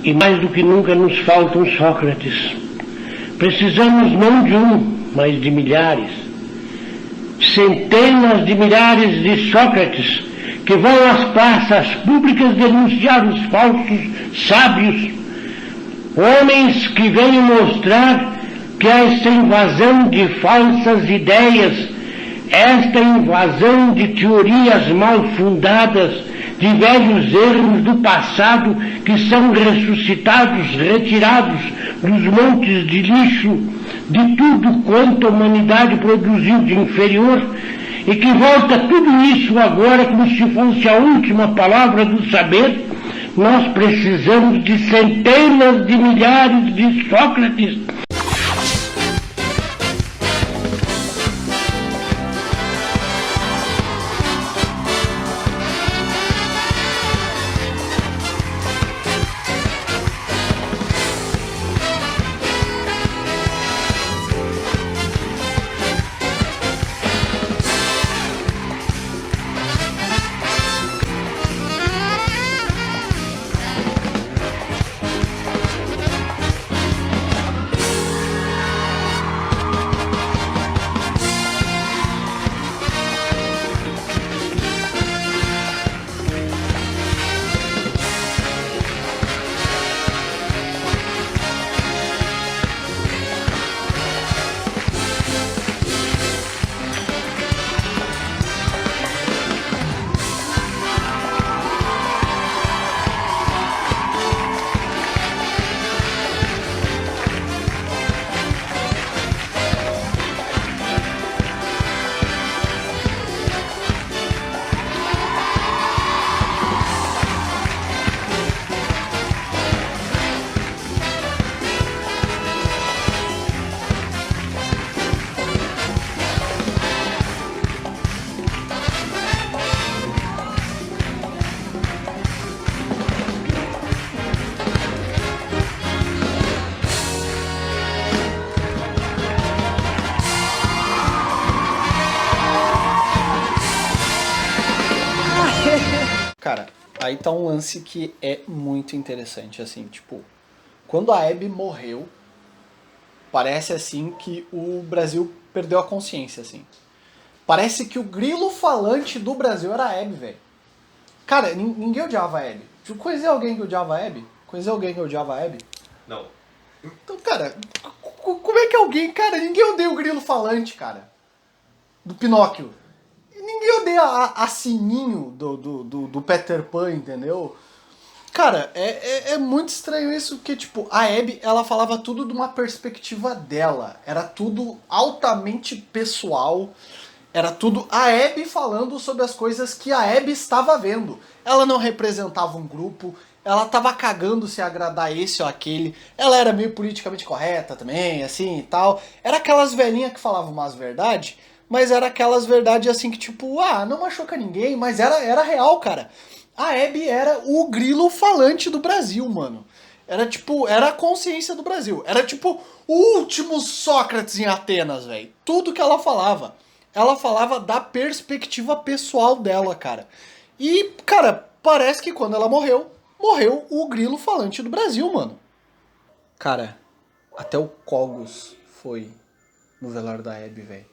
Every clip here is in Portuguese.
E mais do que nunca nos faltam Sócrates. Precisamos não de um, mas de milhares. Centenas de milhares de Sócrates que vão às praças públicas denunciar os falsos sábios. Homens que vêm mostrar que esta invasão de falsas ideias, esta invasão de teorias mal fundadas, de velhos erros do passado que são ressuscitados, retirados dos montes de lixo, de tudo quanto a humanidade produziu de inferior, e que volta tudo isso agora como se fosse a última palavra do saber. Nós precisamos de centenas de milhares de Sócrates. Cara, aí tá um lance que é muito interessante, assim, tipo, quando a Hebe morreu, parece, assim, que o Brasil perdeu a consciência, assim. Parece que o grilo falante do Brasil era a Hebe, velho. Cara, ninguém odiava a Hebe. Conhecia alguém que odiava a Hebe? Conhecia alguém que odiava a Hebe? Não. Então, cara, como é que alguém... Cara, ninguém odeia o grilo falante, cara. Do Pinóquio. Ninguém odeia a Sininho do Peter Pan, entendeu? Cara, é muito estranho isso, porque, tipo, a Hebe, ela falava tudo de uma perspectiva dela. Era tudo altamente pessoal. Era tudo a Hebe falando sobre as coisas que a Hebe estava vendo. Ela não representava um grupo, ela tava cagando se agradar esse ou aquele. Ela era meio politicamente correta também, assim e tal. Era aquelas velhinhas que falavam umas verdades, mas era aquelas verdades assim que tipo, não machuca ninguém, mas era real, cara. A Hebe era o grilo falante do Brasil, mano. Era tipo, era a consciência do Brasil. Era tipo o último Sócrates em Atenas, velho. Tudo que ela falava da perspectiva pessoal dela, cara. E, cara, parece que quando ela morreu o grilo falante do Brasil, mano. Cara, até o Cogos foi no velório da Hebe, velho.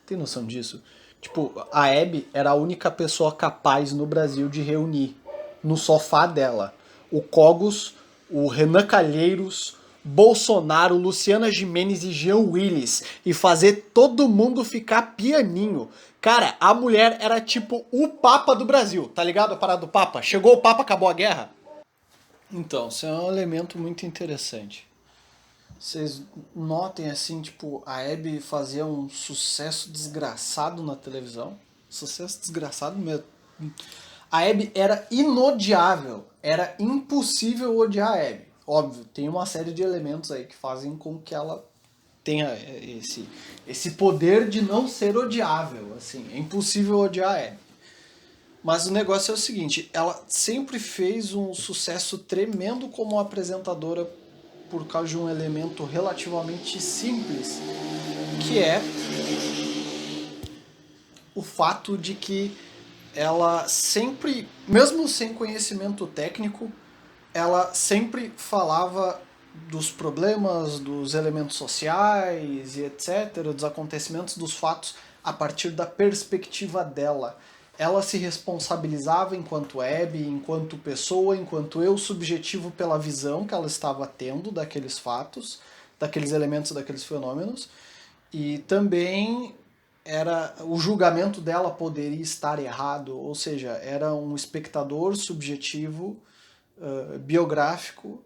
Tem noção disso? Tipo, a Hebe era a única pessoa capaz no Brasil de reunir no sofá dela o Cogos, o Renan Calheiros, Bolsonaro, Luciana Gimenez e Jean Willis e fazer todo mundo ficar pianinho. Cara, a mulher era tipo o Papa do Brasil, tá ligado? A parada do Papa. Chegou o Papa, acabou a guerra. Então, isso é um elemento muito interessante. Vocês notem assim, tipo, a Hebe fazia um sucesso desgraçado na televisão. Sucesso desgraçado mesmo. A Hebe era inodiável. Era impossível odiar a Hebe. Óbvio, tem uma série de elementos aí que fazem com que ela tenha esse poder de não ser odiável. Assim, é impossível odiar a Hebe. Mas o negócio é o seguinte, ela sempre fez um sucesso tremendo como apresentadora por causa de um elemento relativamente simples, que é o fato de que ela sempre, mesmo sem conhecimento técnico, ela sempre falava dos problemas, dos elementos sociais e etc., dos acontecimentos, dos fatos, a partir da perspectiva dela. Ela se responsabilizava enquanto Abby, enquanto pessoa, enquanto eu subjetivo pela visão que ela estava tendo daqueles fatos, daqueles elementos, daqueles fenômenos, e também era o julgamento dela poderia estar errado, ou seja, era um espectador subjetivo, biográfico,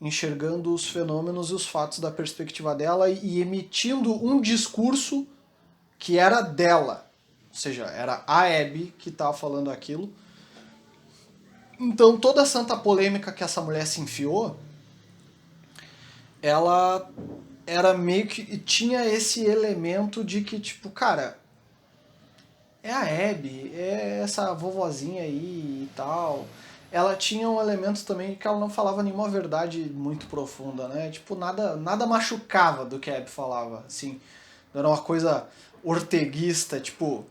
enxergando os fenômenos e os fatos da perspectiva dela e emitindo um discurso que era dela. Ou seja, era a Abby que estava falando aquilo. Então toda a santa polêmica que essa mulher se enfiou, ela era meio que... tinha esse elemento de que, tipo, cara, é a Abby, é essa vovozinha aí e tal. Ela tinha um elemento também que ela não falava nenhuma verdade muito profunda, né? Tipo, nada machucava do que a Abby falava, assim. Não era uma coisa orteguista, tipo...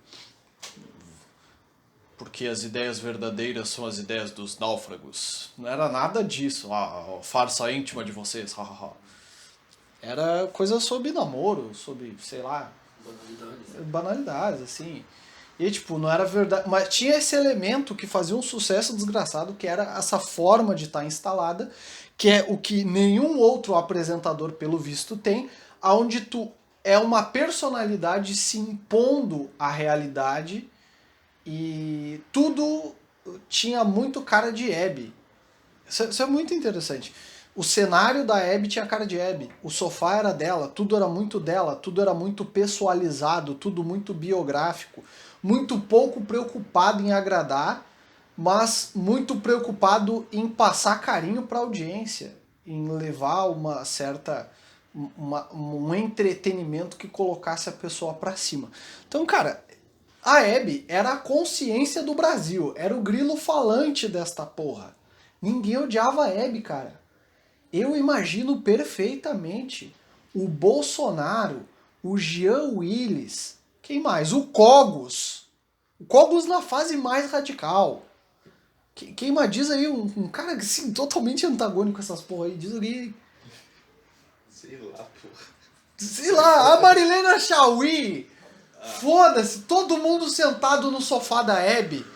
porque as ideias verdadeiras são as ideias dos náufragos. Não era nada disso. A farsa íntima de vocês. Era coisa sobre namoro, sobre, sei lá... banalidades. Banalidades, assim... E, tipo, não era verdade. Mas tinha esse elemento que fazia um sucesso desgraçado, que era essa forma de estar instalada, que é o que nenhum outro apresentador, pelo visto, tem, onde tu é uma personalidade se impondo à realidade e tudo tinha muito cara de Abby. Isso é muito interessante. O cenário da Abby tinha cara de Abby, o sofá era dela, tudo era muito pessoalizado, tudo muito biográfico, muito pouco preocupado em agradar, mas muito preocupado em passar carinho para a audiência, em levar uma certa um entretenimento que colocasse a pessoa para cima. Então, cara, a Abby era a consciência do Brasil, era o grilo falante desta porra. Ninguém odiava a Abby, cara. Eu imagino perfeitamente o Bolsonaro, o Jean Willis, quem mais? O Cogos. O Cogos na fase mais radical. Quem mais diz aí um cara assim, totalmente antagônico com essas porra aí? Diz ali. Sei lá, porra. Sei lá, a Marilena Chauí. Foda-se, todo mundo sentado no sofá da Abby.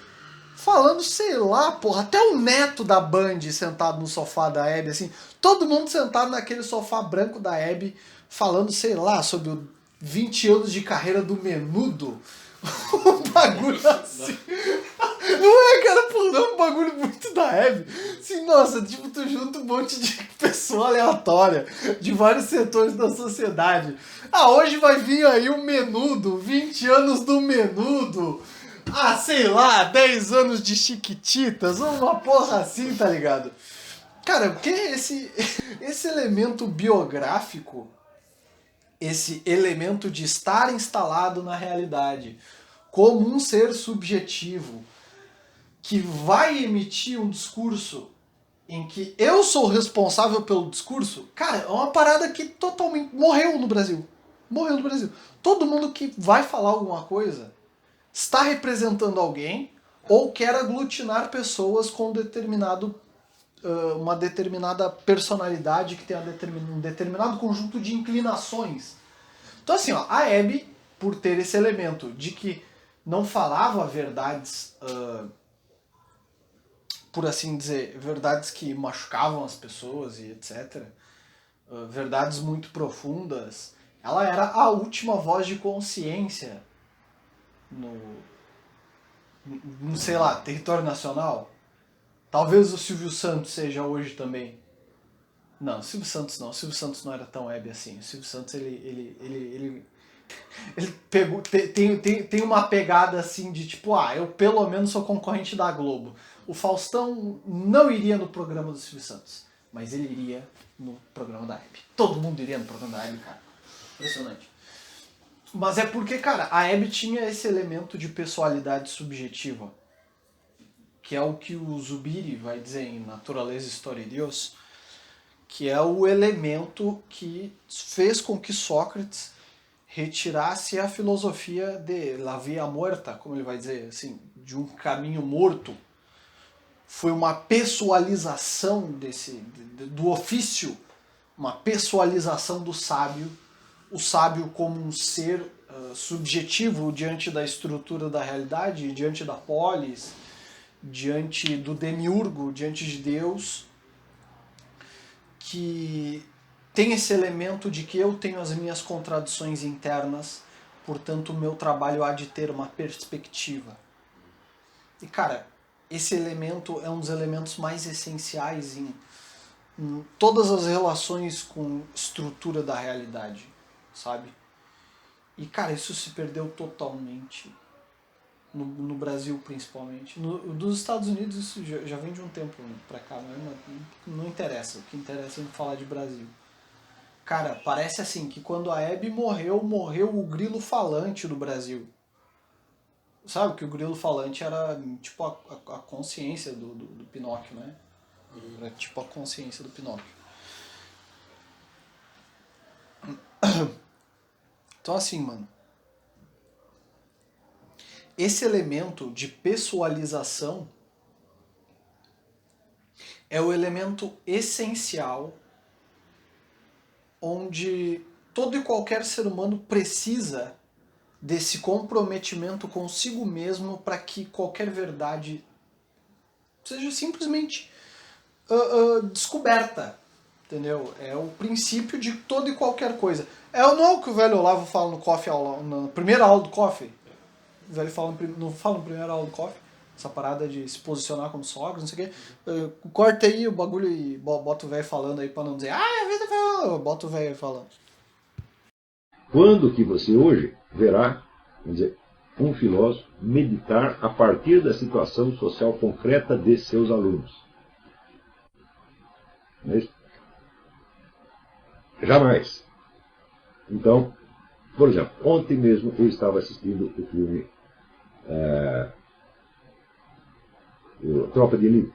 Falando, sei lá, porra, até o neto da Band sentado no sofá da Abby, assim, todo mundo sentado naquele sofá branco da Abby, falando, sei lá, sobre o 20 anos de carreira do Menudo. Um bagulho assim. Não é, cara, porra, não é um bagulho muito da Abby. Assim, nossa, tipo, tu junta um monte de pessoa aleatória, de vários setores da sociedade. Ah, hoje vai vir aí o Menudo, 20 anos do Menudo. Ah, sei lá, 10 anos de Chiquititas, uma porra assim, tá ligado? Cara, o que é esse elemento biográfico, esse elemento de estar instalado na realidade, como um ser subjetivo, que vai emitir um discurso em que eu sou responsável pelo discurso, cara, é uma parada que totalmente morreu no Brasil. Morreu no Brasil. Todo mundo que vai falar alguma coisa está representando alguém ou quer aglutinar pessoas com uma determinada personalidade que tem um determinado conjunto de inclinações. Então assim, ó, a Abby, por ter esse elemento de que não falava verdades, por assim dizer, verdades que machucavam as pessoas e etc., verdades muito profundas, ela era a última voz de consciência no sei lá, território nacional. Talvez o Silvio Santos seja hoje também. Não, o Silvio Santos não. O Silvio Santos não era tão web assim. O Silvio Santos, ele pegou, tem uma pegada assim de tipo, eu pelo menos sou concorrente da Globo. O Faustão não iria no programa do Silvio Santos, mas ele iria no programa da Hebe. Todo mundo iria no programa da Hebe, cara. Impressionante. Mas é porque, cara, a Hebe tinha esse elemento de pessoalidade subjetiva, que é o que o Zubiri vai dizer em Naturaleza, História e Deus, que é o elemento que fez com que Sócrates retirasse a filosofia de la via muerta, como ele vai dizer, assim, de um caminho morto, foi uma pessoalização do ofício, uma pessoalização do sábio, o sábio como um ser subjetivo diante da estrutura da realidade, diante da polis, diante do demiurgo, diante de Deus, que tem esse elemento de que eu tenho as minhas contradições internas, portanto o meu trabalho há de ter uma perspectiva. E cara, esse elemento é um dos elementos mais essenciais em todas as relações com estrutura da realidade, sabe? E cara, isso se perdeu totalmente, no Brasil principalmente. Dos Estados Unidos isso já vem de um tempo pra cá, mas não interessa, o que interessa é falar de Brasil. Cara, parece assim que quando a Hebe morreu o grilo falante do Brasil. Sabe que o grilo falante era tipo a consciência do Pinóquio, né? Era tipo a consciência do Pinóquio. Então assim, mano, esse elemento de pessoalização é o elemento essencial onde todo e qualquer ser humano precisa desse comprometimento consigo mesmo para que qualquer verdade seja simplesmente descoberta, entendeu? É o princípio de toda e qualquer coisa. Não é o que o velho Olavo fala no Coffee, na primeira aula do Coffee. O velho não fala na primeira aula do Coffee, essa parada de se posicionar como sogros, não sei o quê. Corta aí o bagulho e bota o velho falando aí pra não dizer, a vida falou, bota o velho falando. Quando que você hoje verá, vamos dizer, um filósofo meditar a partir da situação social concreta de seus alunos? Não é isso? Jamais. Então, por exemplo, ontem mesmo eu estava assistindo o filme Tropa de Elite.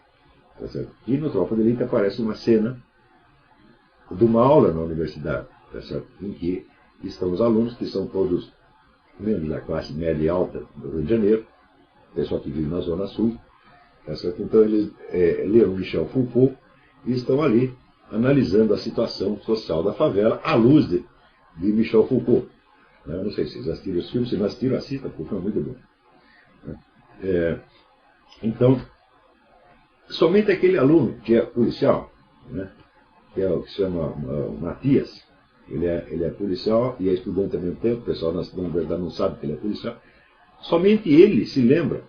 Tá certo? E no Tropa de Elite aparece uma cena de uma aula na universidade, tá certo? Em que estão os alunos, que são todos membros da classe média e alta do Rio de Janeiro, pessoal que vive na Zona Sul, tá certo? Então eles leram Michel Foucault e estão ali analisando a situação social da favela à luz de Michel Foucault. Eu não sei se vocês assistiram os filmes, se não assistiram, assistam, porque foi muito bom. Então, somente aquele aluno que é policial, né, que é o que se chama Matias, ele é policial e é estudante ao mesmo tempo, o pessoal na universidade não sabe que ele é policial, somente ele se lembra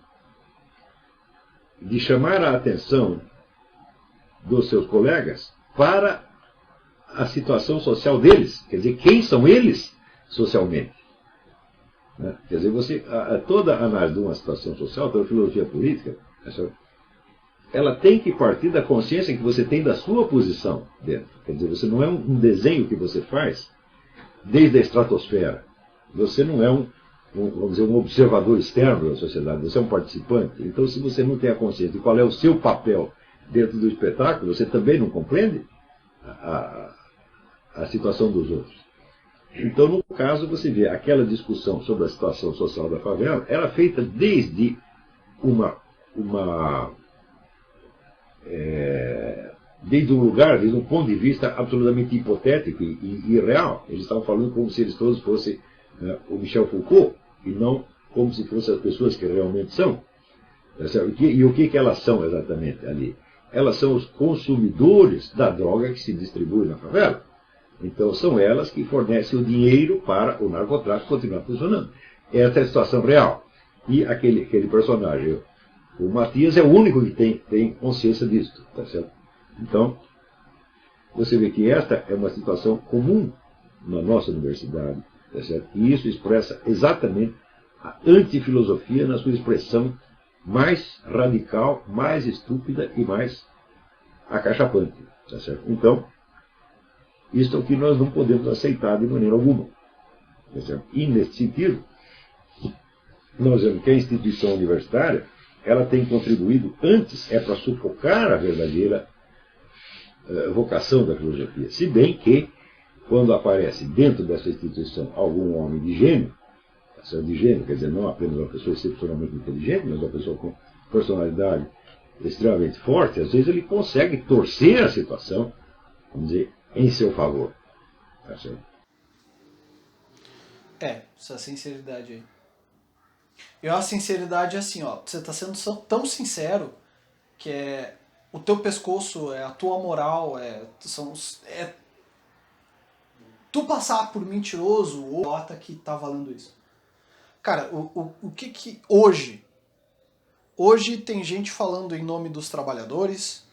de chamar a atenção dos seus colegas para a situação social deles, quer dizer, quem são eles socialmente. Né? Quer dizer, toda a análise de uma situação social, toda a filosofia política, ela tem que partir da consciência que você tem da sua posição dentro. Quer dizer, você não é um desenho que você faz desde a estratosfera. Você não é vamos dizer, um observador externo da sociedade, você é um participante. Então, se você não tem a consciência de qual é o seu papel dentro do espetáculo, você também não compreende a situação dos outros. Então, no caso, você vê aquela discussão sobre a situação social da favela, era feita desde desde um lugar, desde um ponto de vista absolutamente hipotético e irreal. Eles estavam falando como se eles todos fossem o Michel Foucault, e não como se fossem as pessoas que realmente são. E o que elas são exatamente ali? Elas são os consumidores da droga que se distribui na favela. Então são elas que fornecem o dinheiro para o narcotráfico continuar funcionando. Essa é a situação real. E aquele personagem, o Matias, é o único que tem consciência disso. Tá certo? Então, você vê que esta é uma situação comum na nossa universidade. Tá certo? E isso expressa exatamente a antifilosofia na sua expressão mais radical, mais estúpida e mais acachapante. Tá certo? Então, isso é o que nós não podemos aceitar de maneira alguma. Tá certo? E, nesse sentido, nós vemos que a instituição universitária ela tem contribuído, antes para sufocar a verdadeira vocação da filosofia. Se bem que, quando aparece dentro dessa instituição algum homem de gênio, quer dizer, não apenas uma pessoa excepcionalmente inteligente, mas uma pessoa com personalidade extremamente forte, às vezes ele consegue torcer a situação, vamos dizer, em seu favor. Tá certo? Essa sinceridade aí. A sinceridade é assim, ó, você tá sendo tão sincero que o teu pescoço, a tua moral, tu passar por mentiroso ou nota que tá valendo isso. Cara, o que hoje tem gente falando em nome dos trabalhadores,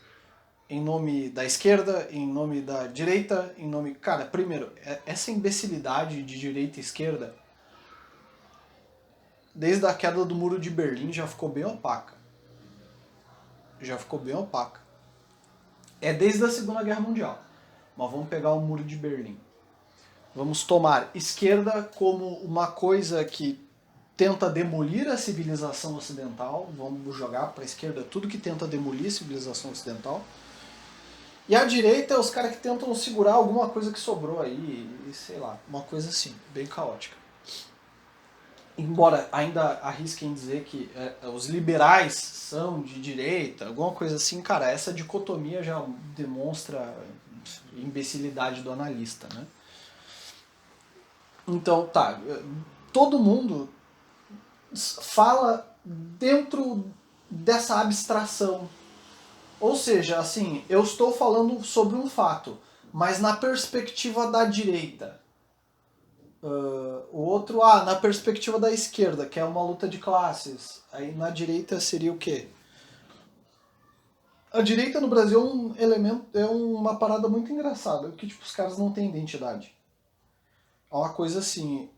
em nome da esquerda, em nome da direita, em nome... Cara, primeiro, essa imbecilidade de direita e esquerda, desde a queda do Muro de Berlim, já ficou bem opaca. É desde a Segunda Guerra Mundial. Mas vamos pegar o Muro de Berlim. Vamos tomar esquerda como uma coisa que tenta demolir a civilização ocidental. Vamos jogar para a esquerda tudo que tenta demolir a civilização ocidental. E a direita é os caras que tentam segurar alguma coisa que sobrou aí, e sei lá, uma coisa assim, bem caótica. Embora ainda arrisquem dizer que os liberais são de direita, alguma coisa assim, cara, essa dicotomia já demonstra imbecilidade do analista, né? Então, tá, todo mundo fala dentro dessa abstração. Ou seja, assim, eu estou falando sobre um fato, mas na perspectiva da direita. O outro, na perspectiva da esquerda, que é uma luta de classes. Aí na direita seria o quê? A direita no Brasil é um elemento, é uma parada muito engraçada, porque tipo, os caras não têm identidade. É uma coisa assim,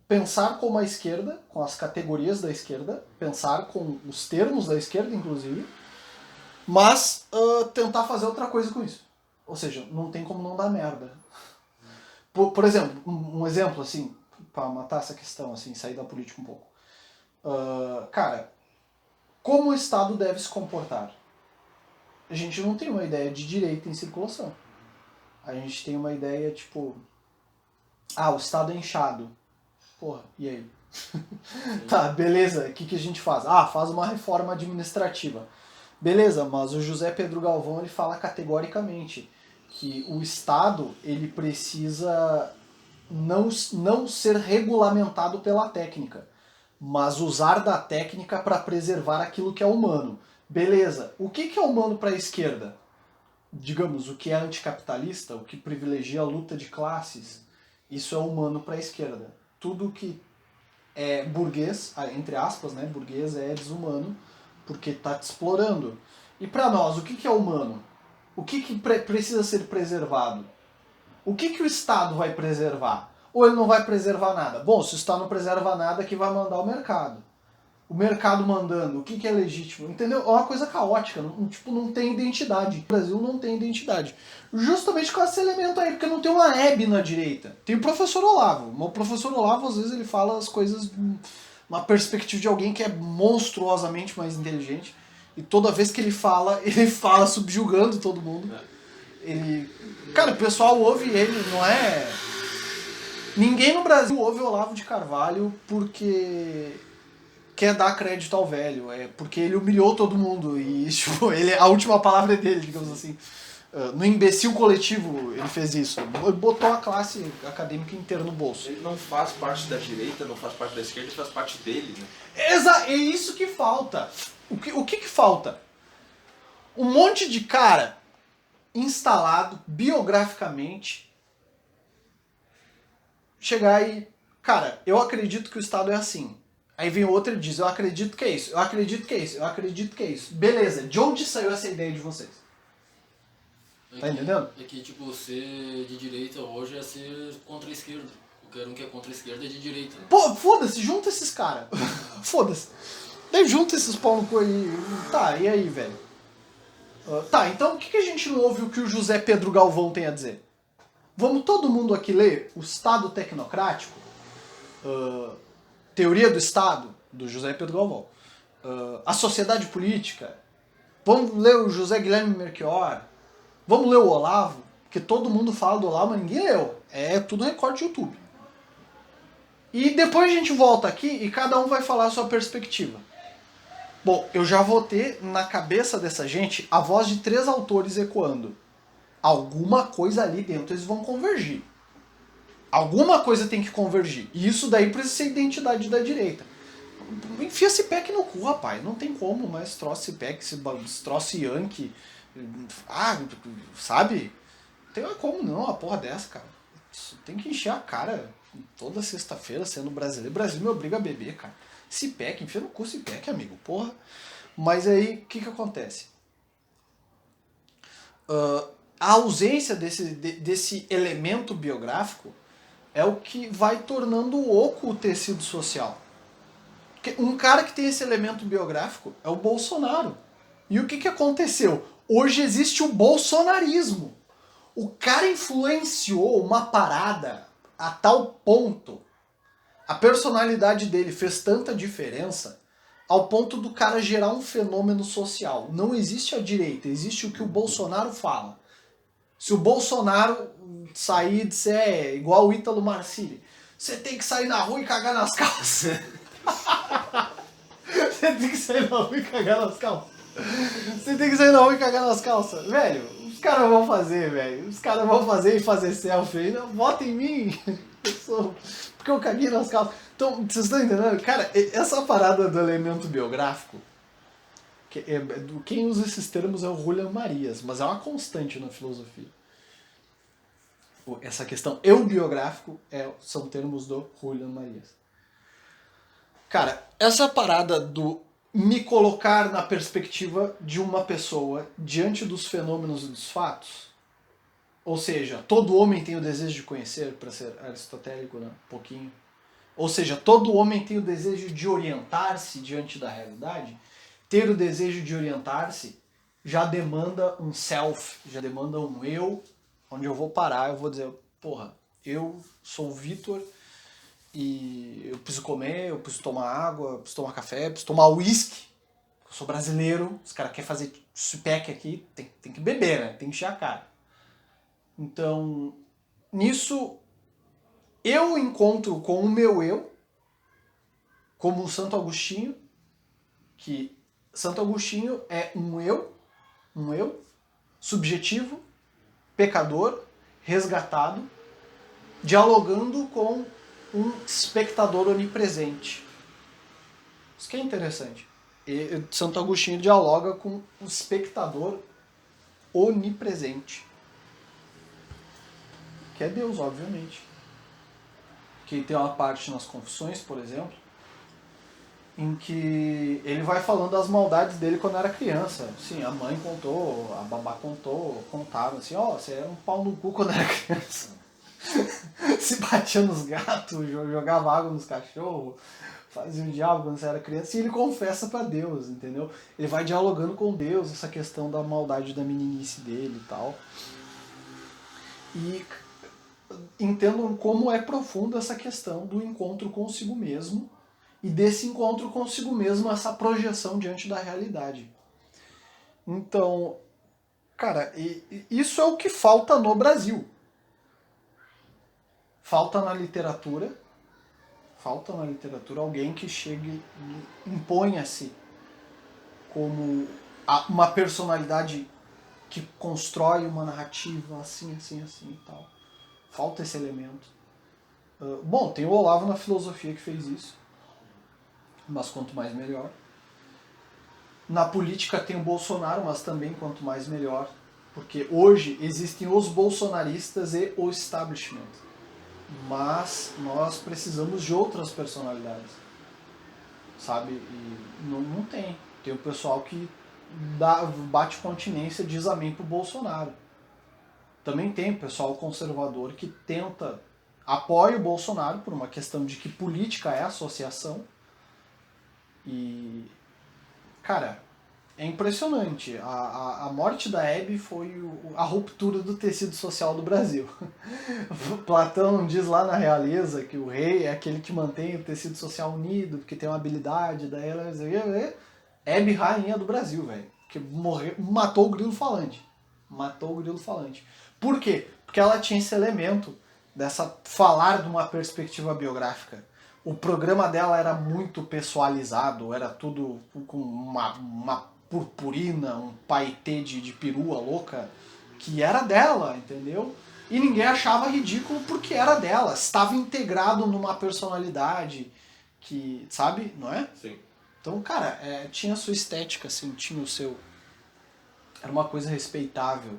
pensar como a esquerda, com as categorias da esquerda, pensar com os termos da esquerda, inclusive, mas tentar fazer outra coisa com isso. Ou seja, não tem como não dar merda. Por exemplo, um exemplo, assim, para matar essa questão, assim, sair da política um pouco. Cara, como o Estado deve se comportar? A gente não tem uma ideia de direita em circulação. A gente tem uma ideia, tipo... o Estado é inchado. Porra, e aí? Tá, beleza, o que a gente faz? Faz uma reforma administrativa. Beleza, mas o José Pedro Galvão ele fala categoricamente que o Estado ele precisa não ser regulamentado pela técnica, mas usar da técnica para preservar aquilo que é humano. Beleza, o que é humano para a esquerda? Digamos, o que é anticapitalista, o que privilegia a luta de classes, isso é humano para a esquerda. Tudo que é burguês, entre aspas, né, burguês é desumano, porque está te explorando. E para nós, o que é humano? O que precisa ser preservado? O que o Estado vai preservar? Ou ele não vai preservar nada? Bom, se o Estado não preserva nada, que vai mandar o mercado. O mercado mandando, o que é legítimo? Entendeu? É uma coisa caótica, não tem identidade. O Brasil não tem identidade. Justamente com esse elemento aí, porque não tem uma Hebe na direita. Tem o professor Olavo. Mas o professor Olavo, às vezes, ele fala as coisas uma perspectiva de alguém que é monstruosamente mais inteligente. E toda vez que ele fala subjugando todo mundo. Cara, o pessoal ouve ele, não é... Ninguém no Brasil ouve o Olavo de Carvalho porque quer dar crédito ao velho. É porque ele humilhou todo mundo. E tipo, a última palavra é dele, digamos assim. No imbecil coletivo ele fez isso. Ele botou a classe acadêmica inteira no bolso. Ele não faz parte da direita, não faz parte da esquerda, ele faz parte dele, né? É isso que falta. O que falta? Um monte de cara instalado biograficamente chegar e... Cara, eu acredito que o Estado é assim. Aí vem outro e diz, eu acredito que é isso, eu acredito que é isso, eu acredito que é isso. Beleza, de onde saiu essa ideia de vocês? Tá entendendo? É que, tipo, ser de direita hoje é ser contra a esquerda. Qualquer um que é contra a esquerda é de direita. Né? Pô, foda-se, junta esses caras. Foda-se. Daí junta esses pau no cu aí. Tá, e aí, velho? Tá, então o que a gente não ouve o que o José Pedro Galvão tem a dizer? Vamos todo mundo aqui ler o Estado Tecnocrático, Teoria do Estado, do José Pedro Galvão, A Sociedade Política, vamos ler o José Guilherme Melchior, vamos ler o Olavo, porque todo mundo fala do Olavo, mas ninguém leu. É tudo recorte de YouTube. E depois a gente volta aqui e cada um vai falar a sua perspectiva. Bom, eu já vou ter na cabeça dessa gente a voz de 3 autores ecoando. Alguma coisa ali dentro eles vão convergir. Alguma coisa tem que convergir. E isso daí precisa ser identidade da direita. Enfia esse PEC no cu, rapaz. Não tem como mais troço esse PEC, esse troço Yankee. Sabe? Não tem como não, uma porra dessa, cara. Isso tem que encher a cara toda sexta-feira sendo brasileiro. O Brasil me obriga a beber, cara. Esse PEC, enfia no cu esse PEC, amigo. Porra. Mas aí, o que acontece? A ausência desse elemento biográfico é o que vai tornando oco o tecido social. Um cara que tem esse elemento biográfico é o Bolsonaro. E o que aconteceu? Hoje existe o bolsonarismo. O cara influenciou uma parada a tal ponto, a personalidade dele fez tanta diferença, ao ponto do cara gerar um fenômeno social. Não existe a direita, existe o que o Bolsonaro fala. Se o Bolsonaro sair e disser igual o Ítalo Marcilli, você tem que sair na rua e cagar nas calças. Você tem que sair na rua e cagar nas calças. Você tem que sair na rua e cagar nas calças. Velho, os caras vão fazer, velho. Os caras vão fazer e fazer selfie. Vota em mim. Porque eu caguei nas calças. Então, vocês estão entendendo? Cara, essa parada do elemento biográfico, quem usa esses termos é o Julian Marias, mas é uma constante na filosofia. Essa questão eu biográfico são termos do Julian Marias. Cara, essa parada do me colocar na perspectiva de uma pessoa diante dos fenômenos e dos fatos, ou seja, todo homem tem o desejo de conhecer, para ser aristotélico, né? Um pouquinho. Ou seja, todo homem tem o desejo de orientar-se diante da realidade. Ter o desejo de orientar-se já demanda um self, já demanda um eu, onde eu vou parar, eu vou dizer, porra, eu sou o Vitor e eu preciso comer, eu preciso tomar água, eu preciso tomar café, eu preciso tomar uísque. Eu sou brasileiro, os caras querem fazer SPEC aqui, tem que beber, né? Tem que encher a cara. Então, nisso, eu encontro com o meu eu, como o Santo Agostinho, que Santo Agostinho é um eu subjetivo, pecador, resgatado, dialogando com um espectador onipresente. Isso que é interessante. E Santo Agostinho dialoga com um espectador onipresente. Que é Deus, obviamente. Que tem uma parte nas Confissões, por exemplo, em que ele vai falando das maldades dele quando era criança. Sim, a mãe contou, a babá contaram assim, você era um pau no cu quando era criança. Se batia nos gatos, jogava água nos cachorros, fazia um diabo quando você era criança, e ele confessa pra Deus, entendeu? Ele vai dialogando com Deus, essa questão da maldade da meninice dele e tal. E entendam como é profunda essa questão do encontro consigo mesmo, e desse encontro consigo mesmo, essa projeção diante da realidade. Então, cara, isso é o que falta no Brasil. Falta na literatura alguém que chegue e imponha-se como uma personalidade que constrói uma narrativa assim e tal. Falta esse elemento. Bom, tem o Olavo na filosofia que fez isso, mas quanto mais melhor. Na política tem o Bolsonaro, mas também quanto mais melhor, porque hoje existem os bolsonaristas e o establishment. Mas nós precisamos de outras personalidades, sabe? E não tem. Tem o pessoal que bate continência, diz amém pro Bolsonaro. Também tem o pessoal conservador que apoia o Bolsonaro por uma questão de que política é associação. E, cara, é impressionante. A morte da Hebe foi a ruptura do tecido social do Brasil. Platão diz lá na Realeza que o rei é aquele que mantém o tecido social unido, porque tem uma habilidade, daí ela Hebe, rainha do Brasil, velho. Que matou o grilo falante. Por quê? Porque ela tinha esse elemento dessa falar de uma perspectiva biográfica. O programa dela era muito pessoalizado, era tudo com uma purpurina, um paetê de perua louca, que era dela, entendeu? E ninguém achava ridículo porque era dela, estava integrado numa personalidade que, sabe, não é? Sim. Então, cara, tinha a sua estética, assim, tinha o seu... Era uma coisa respeitável.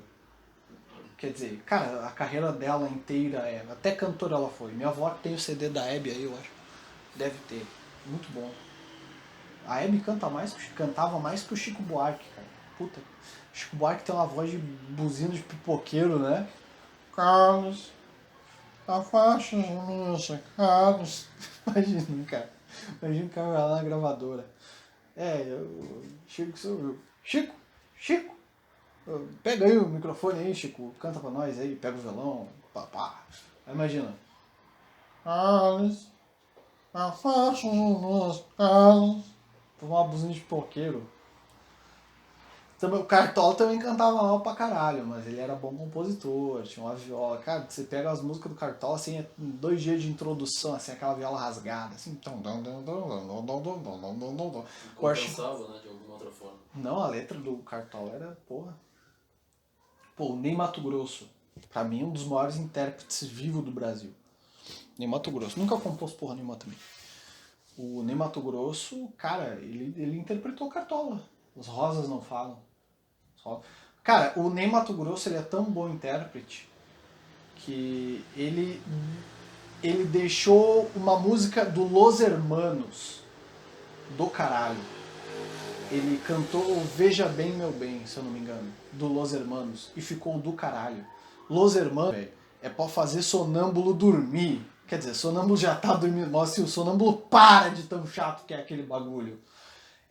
Quer dizer, cara, a carreira dela inteira, até cantora ela foi. Minha avó tem o CD da Hebe aí, eu acho. Deve ter. Muito bom. A Hebe cantava mais que o Chico Buarque, cara. Puta. Chico Buarque tem uma voz de buzina de pipoqueiro, né? Carlos, a faixa de música, Carlos. Imagina, cara. Imagina o cara lá na gravadora. Chico, Chico, pega aí o microfone aí, Chico, canta pra nós aí, pega o violão, papá. Aí imagina. Carlos, a faixa de música, Carlos. Uma buzina de pipoqueiro. O Cartola também cantava mal pra caralho, mas ele era bom compositor, tinha uma viola. Cara, você pega as músicas do Cartola, assim, 2 dias de introdução, assim, aquela viola rasgada, assim. Compensava, né, de alguma outra forma. Não, a letra do Cartola era, porra. Pô, o Ney Matogrosso, pra mim, um dos maiores intérpretes vivos do Brasil. Ney Matogrosso, nunca compôs porra nenhuma também. O Ney Matogrosso, cara, ele interpretou Cartola. Os Rosas Não Falam. Cara, o Ney Matogrosso, ele é tão bom intérprete que ele deixou uma música do Los Hermanos do caralho. Ele cantou Veja Bem Meu Bem, se eu não me engano, do Los Hermanos, e ficou do caralho. Los Hermanos, véio, é pra fazer sonâmbulo dormir. Quer dizer, sonâmbulo já tá dormindo, mas assim, o sonâmbulo para de tão chato que é aquele bagulho.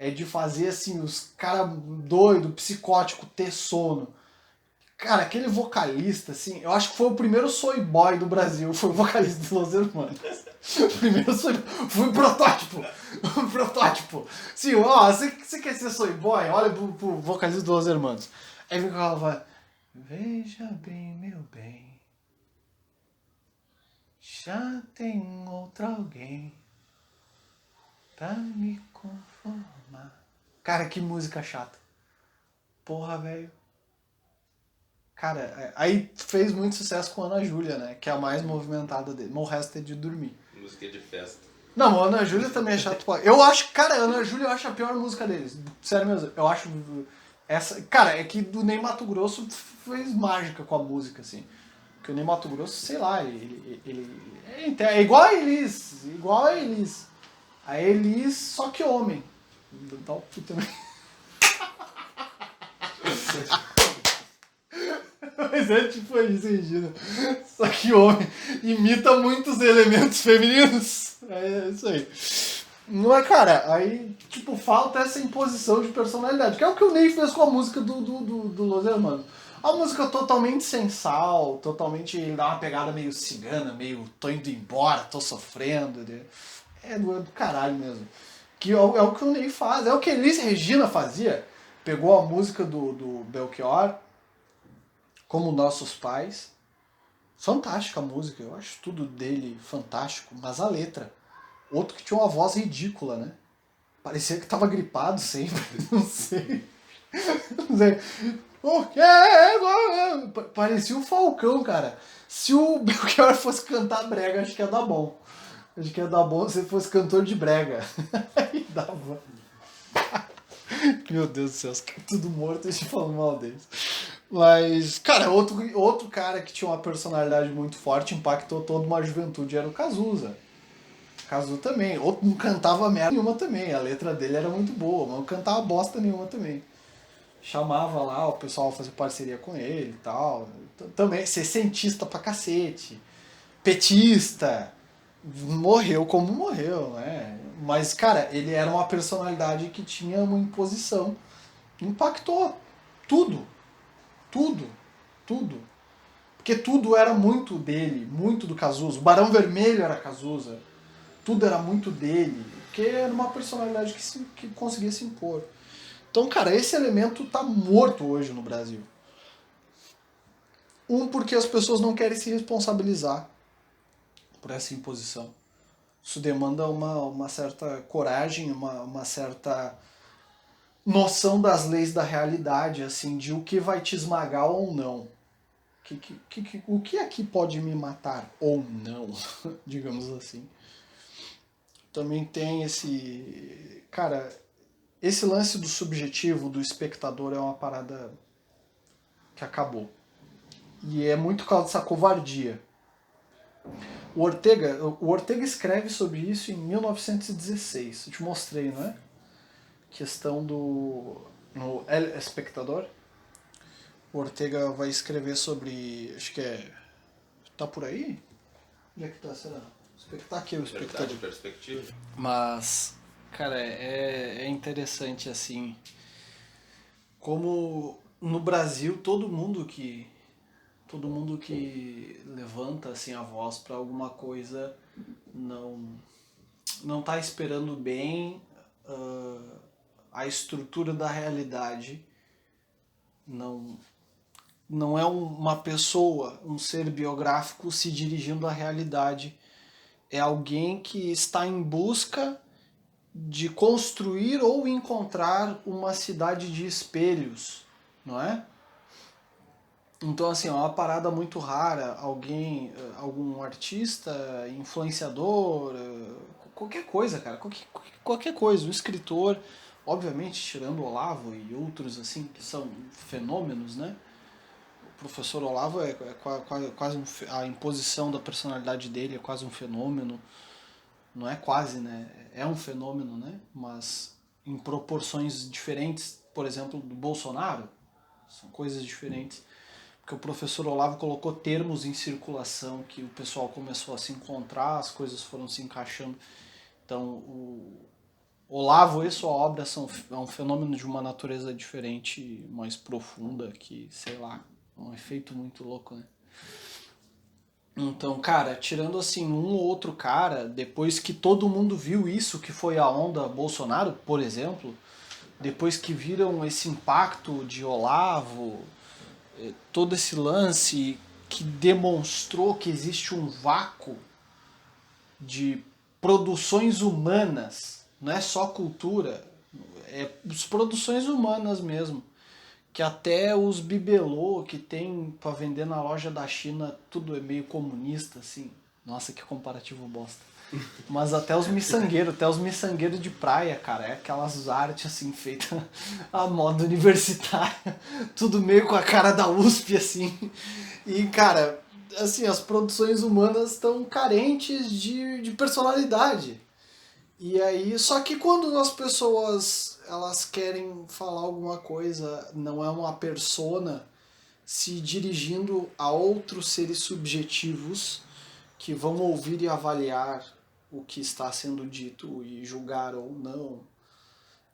É de fazer, assim, os caras doidos, psicótico, ter sono. Cara, aquele vocalista, assim, eu acho que foi o primeiro soy boy do Brasil, foi o vocalista do Los Hermanos. O primeiro soy boy, foi um protótipo. Um protótipo. Sim, ó, você quer ser soy boy? Olha pro vocalista do Los Hermanos. Aí vem com aquela voz, veja bem, meu bem, já tem outro alguém pra me conformar. Cara, que música chata. Porra, velho. Cara, aí fez muito sucesso com a Ana Júlia, né? Que é a mais movimentada dele. Mas o resto é de dormir. Música de festa. Não, a Ana Júlia também é chato. Eu acho, cara, a Ana Júlia eu acho a pior música deles. Sério mesmo, eu acho essa... Cara, é que do Ney Matogrosso fez mágica com a música, assim. Porque o Ney Matogrosso, sei lá, ele é igual a Elis. Igual a Elis. A Elis, só que homem. Dá o puta também. Mas é tipo isso, Regina. Só que homem imita muitos elementos femininos. É isso aí. Não é, cara, aí, tipo, falta essa imposição de personalidade, que é o que o Ney fez com a música do Los Hermanos. A música totalmente sem sal, totalmente, ele dá uma pegada meio cigana, meio tô indo embora, tô sofrendo. É do caralho mesmo. Que é o que o Ney faz, é o que a Elis Regina fazia. Pegou a música do Belchior, Como Nossos Pais. Fantástica a música, eu acho tudo dele fantástico, mas a letra. Outro que tinha uma voz ridícula, né? Parecia que tava gripado sempre, não sei. Não sei. Porque parecia o Falcão, cara. Se o Belchior fosse cantar brega, acho que ia dar bom. Acho que ia dar bom se ele fosse cantor de brega. Aí dava. Meu Deus do céu, os caras tudo morto e falando mal deles. Mas, cara, outro cara que tinha uma personalidade muito forte, impactou toda uma juventude, era o Cazuza. Cazu também. Outro não cantava merda nenhuma também. A letra dele era muito boa, mas não cantava bosta nenhuma também. Chamava lá o pessoal a fazer parceria com ele e tal. Também, sessentista pra cacete. Petista. Morreu como morreu, né? Mas, cara, ele era uma personalidade que tinha uma imposição. Impactou tudo. Tudo. Tudo. Porque tudo era muito dele, muito do Cazuza. O Barão Vermelho era Cazuza. Tudo era muito dele. Porque era uma personalidade que conseguia se impor. Então, cara, esse elemento tá morto hoje no Brasil. Porque as pessoas não querem se responsabilizar por essa imposição. Isso demanda uma certa coragem, uma certa noção das leis da realidade, assim, de o que vai te esmagar ou não. O que aqui pode me matar ou não, digamos assim. Também tem esse... Cara, esse lance do subjetivo, do espectador, é uma parada que acabou. E é muito por causa dessa covardia. O Ortega escreve sobre isso em 1916. Eu te mostrei, não é? Questão do... No El Espectador. O Ortega vai escrever sobre... Acho que é... Tá por aí? Onde é que tá, será? Tá aqui o Espectador. Perspectiva. Mas, cara, é interessante, assim... Como no Brasil todo mundo que levanta assim a voz para alguma coisa não tá esperando bem a estrutura da realidade. Não é uma pessoa, um ser biográfico se dirigindo à realidade. É alguém que está em busca de construir ou encontrar uma cidade de espelhos, não é? Então, assim, é uma parada muito rara, algum artista, influenciador, qualquer coisa, cara, qualquer coisa, um escritor, obviamente, tirando o Olavo e outros, assim, que são fenômenos, né? O professor Olavo é quase a imposição da personalidade dele é quase um fenômeno, não é quase, né? É um fenômeno, né? Mas em proporções diferentes, por exemplo, do Bolsonaro, são coisas diferentes. Porque o professor Olavo colocou termos em circulação que o pessoal começou a se encontrar, as coisas foram se encaixando. Então, o Olavo e sua obra é um fenômeno de uma natureza diferente, mais profunda, que, sei lá, é um efeito muito louco, né? Então, cara, tirando assim um ou outro cara, depois que todo mundo viu isso, que foi a onda Bolsonaro, por exemplo, depois que viram esse impacto de Olavo, todo esse lance que demonstrou que existe um vácuo de produções humanas, não é só cultura, é as produções humanas mesmo, que até os bibelô que tem pra vender na loja da China, tudo é meio comunista, assim. Nossa, que comparativo bosta. Mas até os miçangueiros de praia, cara, é aquelas artes assim, feitas à moda universitária, tudo meio com a cara da USP, assim. E, cara, assim, as produções humanas estão carentes de personalidade. E aí, só que quando as pessoas elas querem falar alguma coisa, não é uma persona se dirigindo a outros seres subjetivos que vão ouvir e avaliar o que está sendo dito e julgar ou não.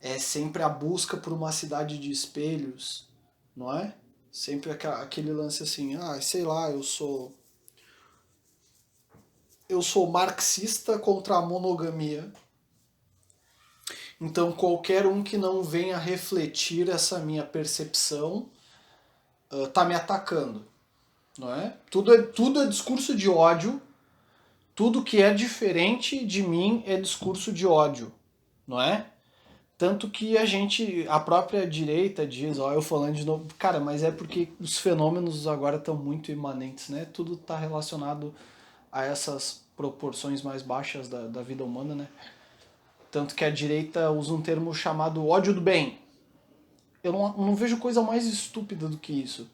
É sempre a busca por uma cidade de espelhos, não é? Sempre aquele lance assim, sei lá, eu sou marxista contra a monogamia. Então qualquer um que não venha refletir essa minha percepção tá me atacando, não é? Tudo é discurso de ódio. Tudo que é diferente de mim é discurso de ódio, não é? Tanto que a própria direita diz, eu falando de novo, cara, mas é porque os fenômenos agora estão muito imanentes, né? Tudo está relacionado a essas proporções mais baixas da vida humana, né? Tanto que a direita usa um termo chamado ódio do bem. Eu não vejo coisa mais estúpida do que isso.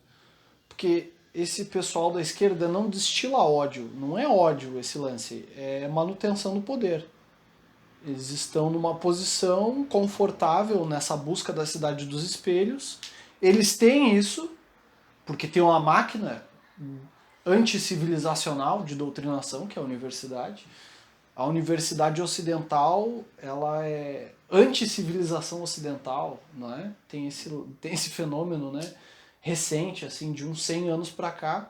Porque esse pessoal da esquerda não destila ódio. Não é ódio esse lance. É manutenção do poder. Eles estão numa posição confortável nessa busca da cidade dos espelhos. Eles têm isso, porque tem uma máquina anticivilizacional de doutrinação, que é a universidade. A universidade ocidental, ela é anticivilização ocidental, não é? Tem esse fenômeno, né, recente, assim, de uns 100 anos para cá.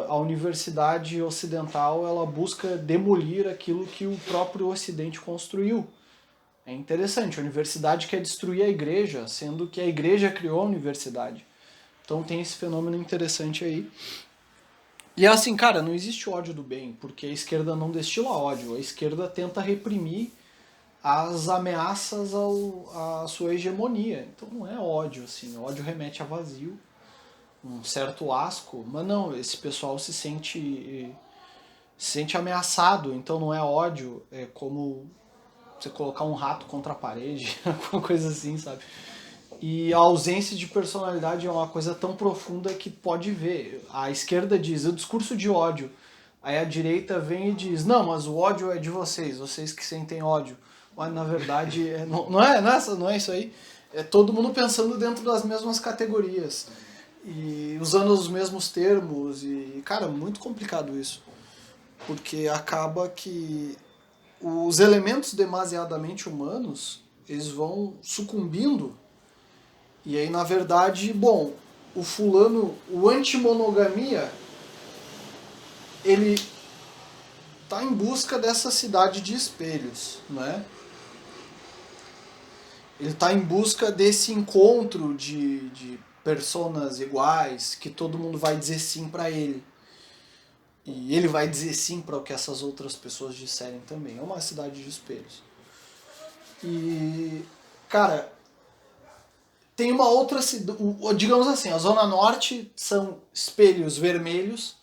A universidade ocidental, ela busca demolir aquilo que o próprio Ocidente construiu. É interessante, a universidade quer destruir a igreja, sendo que a igreja criou a universidade. Então tem esse fenômeno interessante aí. E assim, cara, não existe ódio do bem, porque a esquerda não destila ódio, a esquerda tenta reprimir as ameaças à sua hegemonia. Então não é ódio, assim, ódio remete a vazio, um certo asco, mas não, esse pessoal se sente ameaçado, então não é ódio, é como você colocar um rato contra a parede, alguma coisa assim, sabe? E a ausência de personalidade é uma coisa tão profunda que pode ver. A esquerda diz, o discurso de ódio. Aí a direita vem e diz, não, mas o ódio é de vocês que sentem ódio. Mas na verdade, não é isso aí. É todo mundo pensando dentro das mesmas categorias. E usando os mesmos termos. E, cara, muito complicado isso. Porque acaba que os elementos demasiadamente humanos, eles vão sucumbindo. E aí, na verdade, bom, o fulano, o antimonogamia, ele tá em busca dessa cidade de espelhos, né? Ele tá em busca desse encontro de personas iguais, que todo mundo vai dizer sim pra ele. E ele vai dizer sim para o que essas outras pessoas disserem também. É uma cidade de espelhos. E, cara, tem uma outra cidade, digamos assim, a Zona Norte são espelhos vermelhos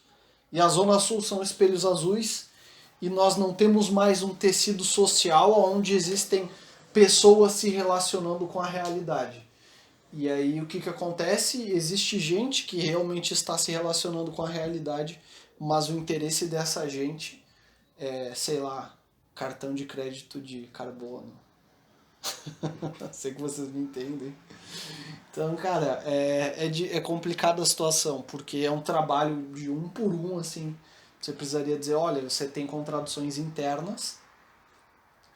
e a Zona Sul são espelhos azuis, e nós não temos mais um tecido social onde existem pessoas se relacionando com a realidade. E aí o que acontece? Existe gente que realmente está se relacionando com a realidade, mas o interesse dessa gente é, sei lá, cartão de crédito de carbono. Sei que vocês me entendem. Então, cara, é complicada a situação, porque é um trabalho de um por um, assim. Você precisaria dizer, olha, você tem contradições internas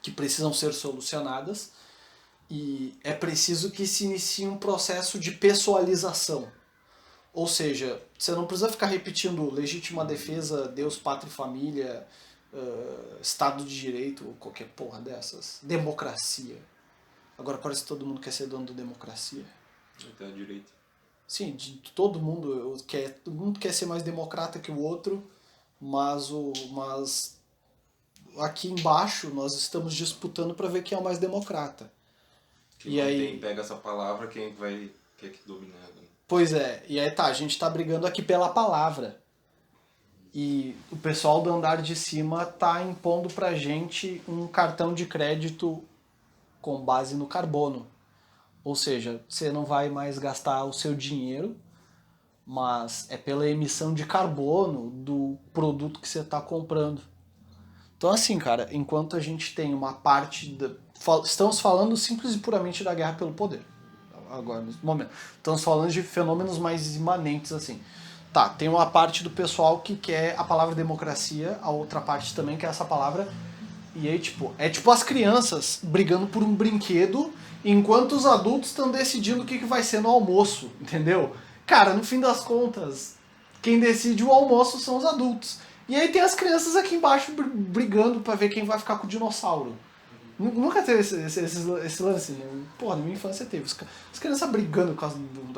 que precisam ser solucionadas e é preciso que se inicie um processo de pessoalização. Ou seja, você não precisa ficar repetindo legítima defesa, Deus, pátria e família, Estado de Direito, ou qualquer porra dessas. Democracia. Agora parece que todo mundo quer ser dono da democracia. Até a direita. Sim, todo mundo quer ser mais democrata que o outro, mas aqui embaixo nós estamos disputando para ver quem é o mais democrata. Quem pega essa palavra, quem quer que domine ela. Pois é, e aí a gente tá brigando aqui pela palavra. E o pessoal do andar de cima tá impondo pra gente um cartão de crédito com base no carbono. Ou seja, você não vai mais gastar o seu dinheiro, mas é pela emissão de carbono do produto que você está comprando. Então assim, cara, enquanto a gente tem uma parte... Estamos falando simples e puramente da guerra pelo poder. Agora, nesse momento. Estamos falando de fenômenos mais imanentes, assim. Tá, tem uma parte do pessoal que quer a palavra democracia, a outra parte também quer essa palavra. E aí, é tipo as crianças brigando por um brinquedo, enquanto os adultos estão decidindo o que vai ser no almoço, entendeu? Cara, no fim das contas, quem decide o almoço são os adultos. E aí tem as crianças aqui embaixo brigando pra ver quem vai ficar com o dinossauro. Nunca teve esse lance, né? Porra, na minha infância teve. As crianças brigando por causa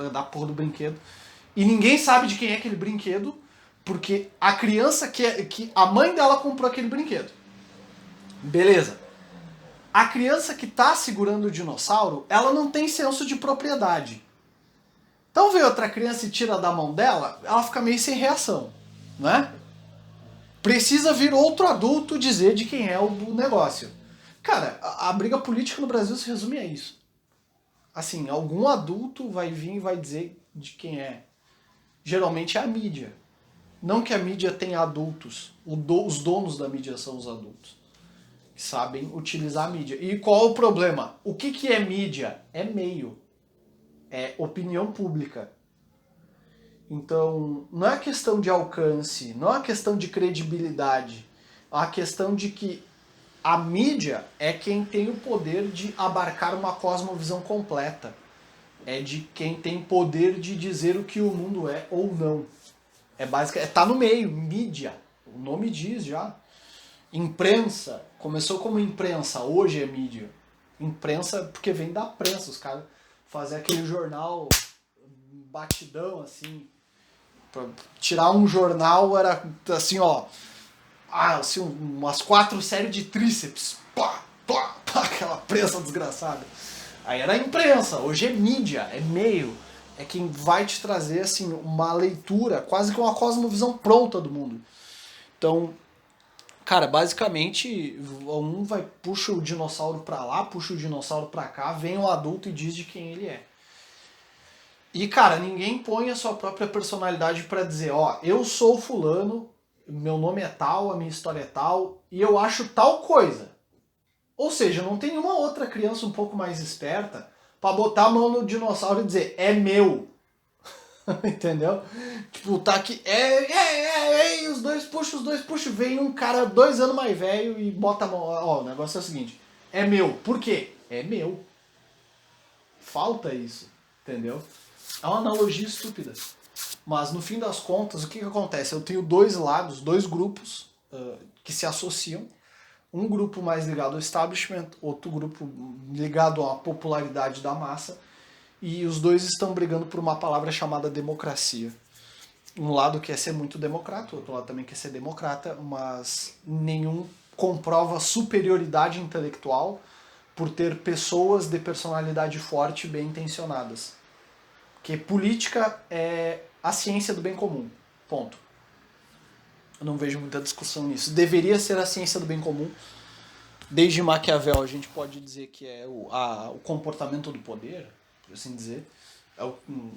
da porra do brinquedo. E ninguém sabe de quem é aquele brinquedo, porque a criança que a mãe dela comprou aquele brinquedo. Beleza. A criança que tá segurando o dinossauro, ela não tem senso de propriedade. Então vem outra criança e tira da mão dela, ela fica meio sem reação, né? Precisa vir outro adulto dizer de quem é o negócio. Cara, a briga política no Brasil se resume a isso. Assim, algum adulto vai vir e vai dizer de quem é. Geralmente é a mídia. Não que a mídia tenha adultos. Os donos da mídia são os adultos. Que sabem utilizar a mídia. E qual é o problema? O que é mídia? É meio. É opinião pública. Então, não é questão de alcance, não é questão de credibilidade. É uma questão de que a mídia é quem tem o poder de abarcar uma cosmovisão completa. É de quem tem poder de dizer o que o mundo é ou não. É basicamente, tá no meio, mídia. O nome diz já. Imprensa, começou como imprensa, hoje é mídia. Imprensa porque vem da prensa, os caras fazem aquele jornal batidão assim. Pra tirar um jornal era assim, ó. Assim, umas 4 séries de tríceps. Pá, pá, pá, aquela prensa desgraçada. Aí era a imprensa, hoje é mídia, é meio. É quem vai te trazer assim, uma leitura, quase que uma cosmovisão pronta do mundo. Então, cara, basicamente, um vai, puxa o dinossauro pra lá, puxa o dinossauro pra cá, vem o adulto e diz de quem ele é. E, cara, ninguém põe a sua própria personalidade pra dizer, ó, eu sou fulano, meu nome é tal, a minha história é tal, e eu acho tal coisa. Ou seja, não tem uma outra criança um pouco mais esperta pra botar a mão no dinossauro e dizer, é meu. Entendeu? Tipo, tá aqui, e os dois puxam, vem um cara 2 anos mais velho e bota a mão. Ó, o negócio é o seguinte, é meu. Por quê? É meu. Falta isso, entendeu? É uma analogia estúpida. Mas no fim das contas, o que acontece? Eu tenho 2 lados, 2 grupos que se associam. Um grupo mais ligado ao establishment, outro grupo ligado à popularidade da massa, e os dois estão brigando por uma palavra chamada democracia. Um lado quer ser muito democrata, o outro lado também quer ser democrata, mas nenhum comprova superioridade intelectual por ter pessoas de personalidade forte bem intencionadas. Porque política é a ciência do bem comum. Ponto. Eu não vejo muita discussão nisso. Deveria ser a ciência do bem comum. Desde Maquiavel a gente pode dizer que é o comportamento do poder, por assim dizer.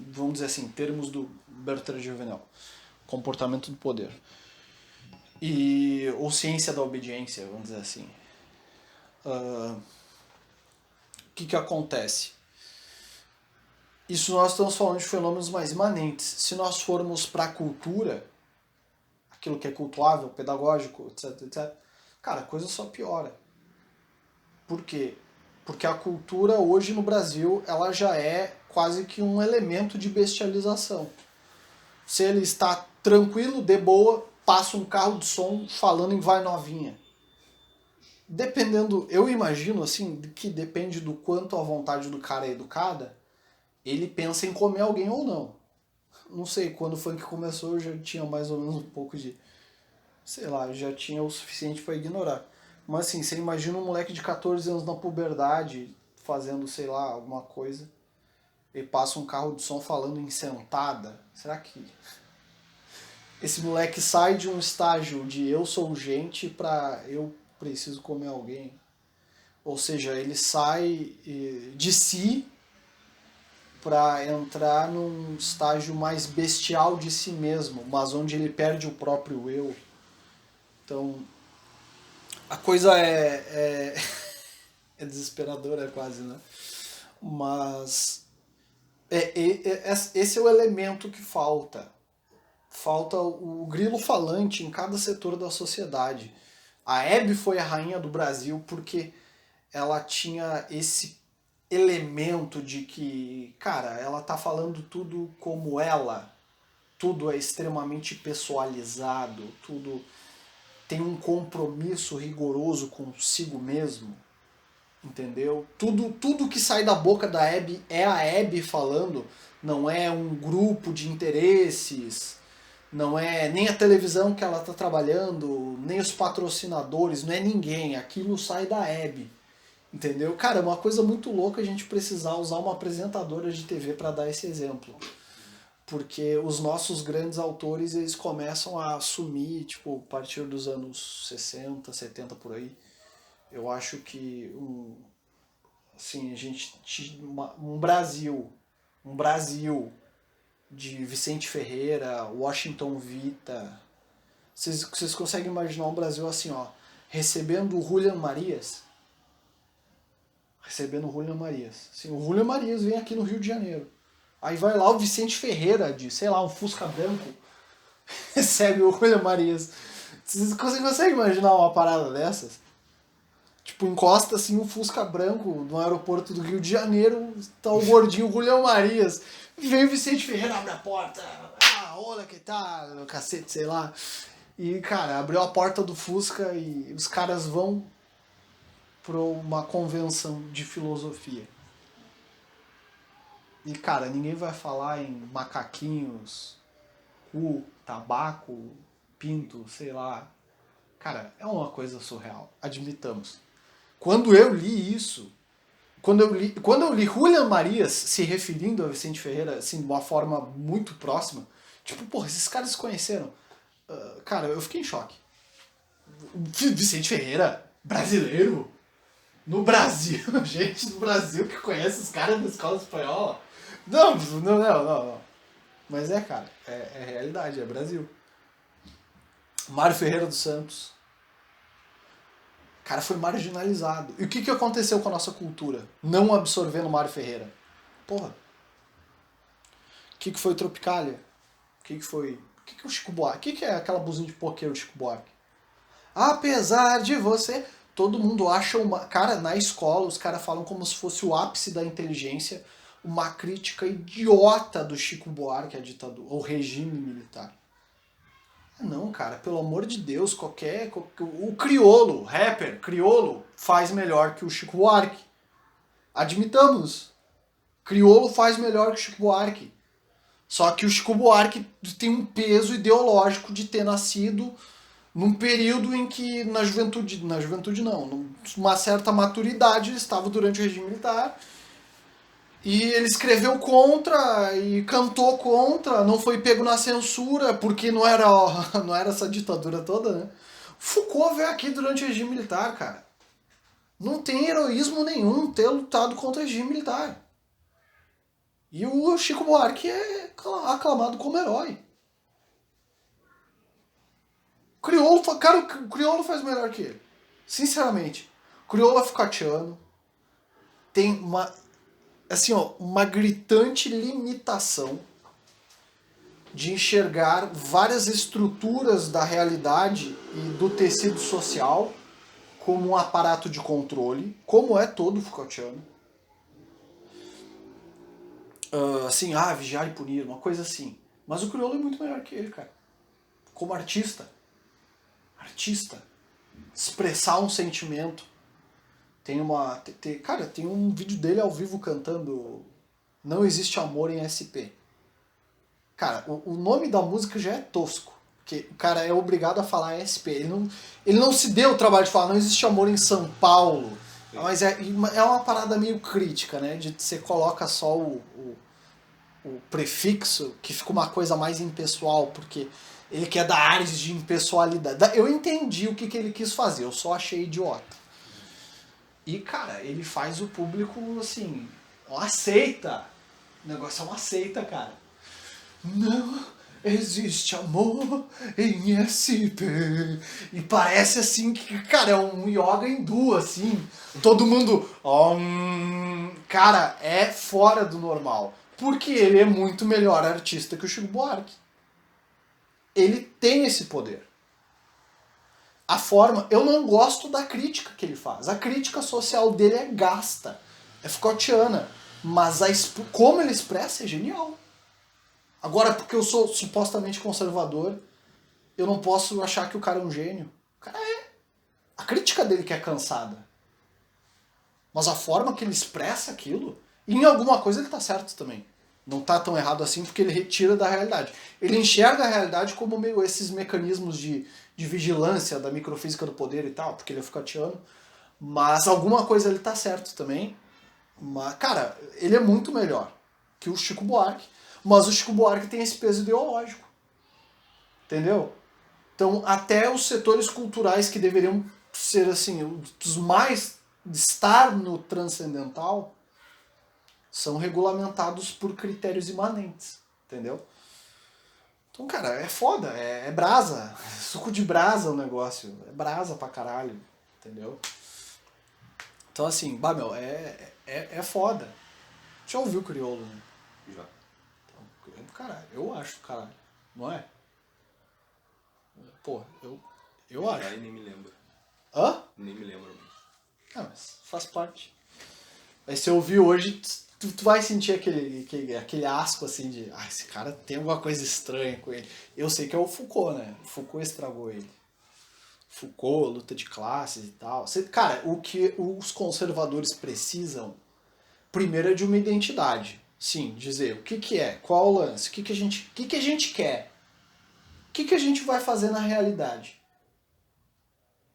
Vamos dizer assim, em termos do Bertrand Juvenal. Comportamento do poder. Ou ciência da obediência, vamos dizer assim. O que acontece? Isso nós estamos falando de fenômenos mais imanentes. Se nós formos para a cultura, aquilo que é cultuável, pedagógico, etc. Cara, a coisa só piora. Por quê? Porque a cultura hoje no Brasil, ela já é quase que um elemento de bestialização. Se ele está tranquilo, de boa, passa um carro de som falando em vai novinha. Dependendo, eu imagino assim, que depende do quanto a vontade do cara é educada, ele pensa em comer alguém ou não. Não sei, quando o funk começou eu já tinha mais ou menos um pouco de... sei lá, já tinha o suficiente para ignorar. Mas assim, você imagina um moleque de 14 anos na puberdade fazendo, sei lá, alguma coisa e passa um carro de som falando em sentada. Será que esse moleque sai de um estágio de eu sou gente pra eu preciso comer alguém? Ou seja, ele sai de si para entrar num estágio mais bestial de si mesmo, mas onde ele perde o próprio eu. Então, a coisa é desesperadora quase, né? Mas esse é o elemento que falta. Falta o grilo falante em cada setor da sociedade. A Hebe foi a rainha do Brasil porque ela tinha esse elemento de que, cara, ela tá falando tudo como ela, tudo é extremamente pessoalizado, tudo tem um compromisso rigoroso consigo mesmo, entendeu? Tudo que sai da boca da Hebe é a Hebe falando, não é um grupo de interesses, não é nem a televisão que ela tá trabalhando, nem os patrocinadores, não é ninguém, aquilo sai da Hebe. Entendeu? Cara, é uma coisa muito louca a gente precisar usar uma apresentadora de TV para dar esse exemplo. Porque os nossos grandes autores, eles começam a assumir, tipo, a partir dos anos 60, 70 por aí. Eu acho que assim, a gente tinha um Brasil de Vicente Ferreira, Washington Vita. Vocês conseguem imaginar um Brasil assim, ó, recebendo o Julian Marias? Recebendo o Julian Marias. Assim, o Julian Marias vem aqui no Rio de Janeiro. Aí vai lá o Vicente Ferreira, de, sei lá, um Fusca branco, recebe o Julian Marias. Vocês conseguem imaginar uma parada dessas? Tipo, encosta assim um Fusca branco no aeroporto do Rio de Janeiro, tá o gordinho Julian Marias. Vem o Vicente Ferreira, abre a porta. Olha que tá, cacete, sei lá. E, cara, abriu a porta do Fusca e os caras vão para uma convenção de filosofia. E, cara, ninguém vai falar em macaquinhos cu, tabaco, pinto, sei lá. Cara, é uma coisa surreal, admitamos. Quando eu li isso, quando eu li Julián Marías se referindo a Vicente Ferreira, assim, de uma forma muito próxima, tipo, porra, esses caras se conheceram. Cara, eu fiquei em choque. Vicente Ferreira, brasileiro, no Brasil, gente do Brasil que conhece os caras da escola espanhola. Não. Mas cara, é realidade, é Brasil. Mário Ferreira dos Santos. O cara foi marginalizado. E o que aconteceu com a nossa cultura? Não absorvendo Mário Ferreira. Porra. O que foi Tropicália? O que foi... O que é o Chico Buarque? O que é aquela blusinha de poker do Chico Buarque? Apesar de você... Todo mundo acha uma... Cara, na escola os caras falam como se fosse o ápice da inteligência, uma crítica idiota do Chico Buarque à ditadura, ao regime militar. Não, cara, pelo amor de Deus, o crioulo, rapper, crioulo, faz melhor que o Chico Buarque. Admitamos. Crioulo faz melhor que o Chico Buarque. Só que o Chico Buarque tem um peso ideológico de ter nascido num período em que, na juventude não, numa certa maturidade, ele estava durante o regime militar. E ele escreveu contra e cantou contra, não foi pego na censura, porque não era essa ditadura toda, né? Foucault veio aqui durante o regime militar, cara. Não tem heroísmo nenhum ter lutado contra o regime militar. E o Chico Buarque é aclamado como herói. O Crioulo faz melhor que ele. Sinceramente. O Crioulo é Foucaultiano. Tem uma gritante limitação de enxergar várias estruturas da realidade e do tecido social como um aparato de controle, como é todo Foucaultiano. Vigiar e punir, uma coisa assim. Mas o Crioulo é muito melhor que ele, cara. Como artista. Expressar um sentimento. Tem um vídeo dele ao vivo cantando Não Existe Amor em SP. Cara, o nome da música já é tosco. Porque o cara é obrigado a falar SP. Ele não se deu o trabalho de falar Não Existe Amor em São Paulo. Mas é uma parada meio crítica, né? De você coloca só o prefixo, que fica uma coisa mais impessoal, porque ele quer dar ares de impessoalidade. Eu entendi o que ele quis fazer, eu só achei idiota. E, cara, ele faz o público, assim, aceita. O negócio é uma seita, cara. Não existe amor em SP. E parece, assim, que, cara, é um yoga hindu, assim. Todo mundo... Cara, é fora do normal. Porque ele é muito melhor artista que o Chico Buarque. Ele tem esse poder. A forma... Eu não gosto da crítica que ele faz. A crítica social dele é gasta. É Foucaultiana. Mas como ele expressa é genial. Agora, porque eu sou supostamente conservador, eu não posso achar que o cara é um gênio. O cara é. A crítica dele que é cansada. Mas a forma que ele expressa aquilo... E em alguma coisa ele tá certo também. Não tá tão errado assim porque ele retira da realidade. Ele enxerga a realidade como meio esses mecanismos de vigilância da microfísica do poder e tal, porque ele é Foucaultiano. Mas alguma coisa ele tá certo também. Mas, cara, ele é muito melhor que o Chico Buarque. Mas o Chico Buarque tem esse peso ideológico. Entendeu? Então, até os setores culturais que deveriam ser, assim, os mais... estar no transcendental... são regulamentados por critérios imanentes, entendeu? Então, cara, é foda, é brasa, suco de brasa o negócio, é brasa pra caralho, entendeu? Então, assim, é foda. Já ouviu o Crioulo, né? Já. Então, é do caralho, eu acho do caralho, não é? Pô, eu acho. Já e nem me lembro. Hã? Nem me lembro. Ah, mas faz parte. Aí se eu ouvir hoje... Tu vai sentir aquele asco assim de... esse cara tem alguma coisa estranha com ele. Eu sei que é o Foucault, né? O Foucault estragou ele. Foucault, luta de classes e tal. Cara, o que os conservadores precisam, primeiro é de uma identidade. Sim, dizer o que é, qual é o lance, o que a gente quer. que a gente vai fazer na realidade?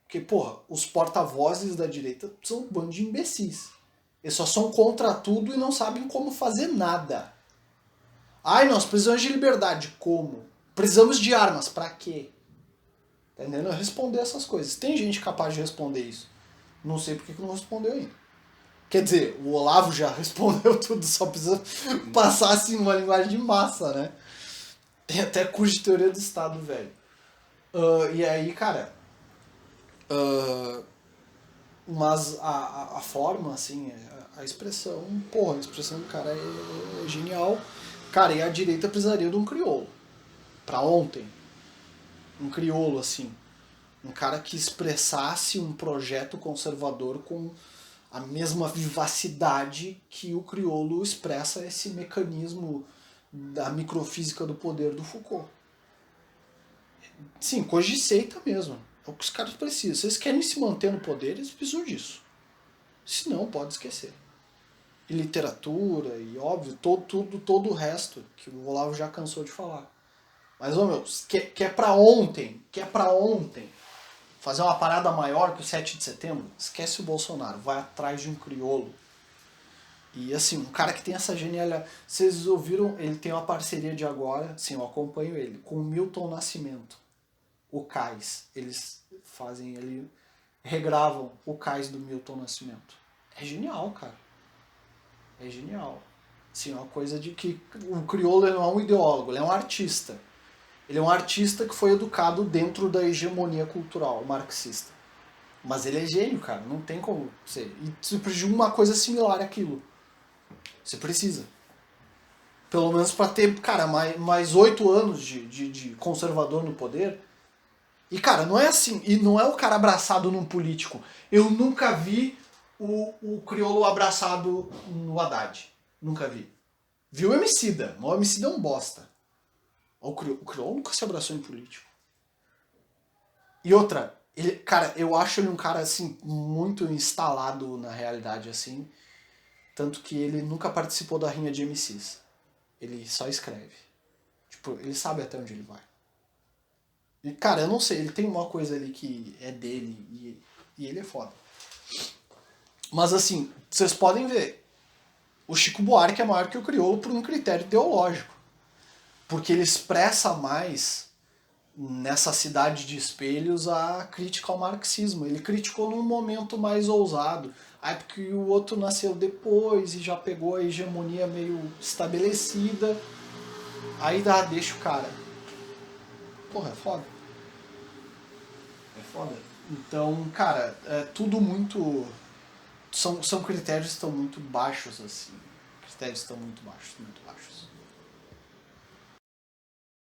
Porque, porra, os porta-vozes da direita são um bando de imbecis. Eles só são contra tudo e não sabem como fazer nada. Ai, nós precisamos de liberdade. Como? Precisamos de armas. Pra quê? Tá entendendo? Responder essas coisas. Tem gente capaz de responder isso. Não sei por que não respondeu ainda. Quer dizer, o Olavo já respondeu tudo, só precisa passar assim uma linguagem de massa, né? Tem até curso de teoria do Estado, velho. E aí, cara... mas a forma, assim, a expressão, porra, a expressão do cara é genial. Cara, e a direita precisaria de um crioulo. Pra ontem. Um crioulo, assim. Um cara que expressasse um projeto conservador com a mesma vivacidade que o crioulo expressa esse mecanismo da microfísica do poder do Foucault. Sim, coisa de seita mesmo. É o que os caras precisam. Se eles querem se manter no poder, eles precisam disso. Se não, pode esquecer. E literatura, e óbvio, todo o resto, que o Olavo já cansou de falar. Mas, ô meu, quer pra ontem, fazer uma parada maior que o 7 de setembro, esquece o Bolsonaro, vai atrás de um crioulo. E assim, um cara que tem essa genialidade. Vocês ouviram, ele tem uma parceria de agora, sim, eu acompanho ele, com o Milton Nascimento. O Cais. Eles fazem, ele regravam o Cais do Milton Nascimento. É genial, cara. É genial. Assim, uma coisa de que o crioulo não é um ideólogo, ele é um artista. Ele é um artista que foi educado dentro da hegemonia cultural marxista. Mas ele é gênio, cara. Não tem como ser. E você precisa de uma coisa similar àquilo. Você precisa. Pelo menos para ter, cara, mais 8 anos de conservador no poder. E, cara, não é assim. E não é o cara abraçado num político. Eu nunca vi o crioulo abraçado no Haddad. Nunca vi. Vi o Emicida. Mas o Emicida é um bosta. O crioulo nunca se abraçou em político. E outra, ele, cara, eu acho ele um cara, assim, muito instalado na realidade, assim. Tanto que ele nunca participou da rinha de MCs. Ele só escreve. Tipo, ele sabe até onde ele vai. E, cara, eu não sei, ele tem uma coisa ali que é dele e ele é foda. Mas, assim, vocês podem ver. O Chico Buarque é maior que o crioulo por um critério ideológico. Porque ele expressa mais, nessa cidade de espelhos, a crítica ao marxismo. Ele criticou num momento mais ousado. Aí porque o outro nasceu depois e já pegou a hegemonia meio estabelecida. Aí deixa o cara. Porra, é foda. É foda. Então, cara, é tudo muito... São critérios que estão muito baixos, assim. Critérios estão muito baixos, muito baixos.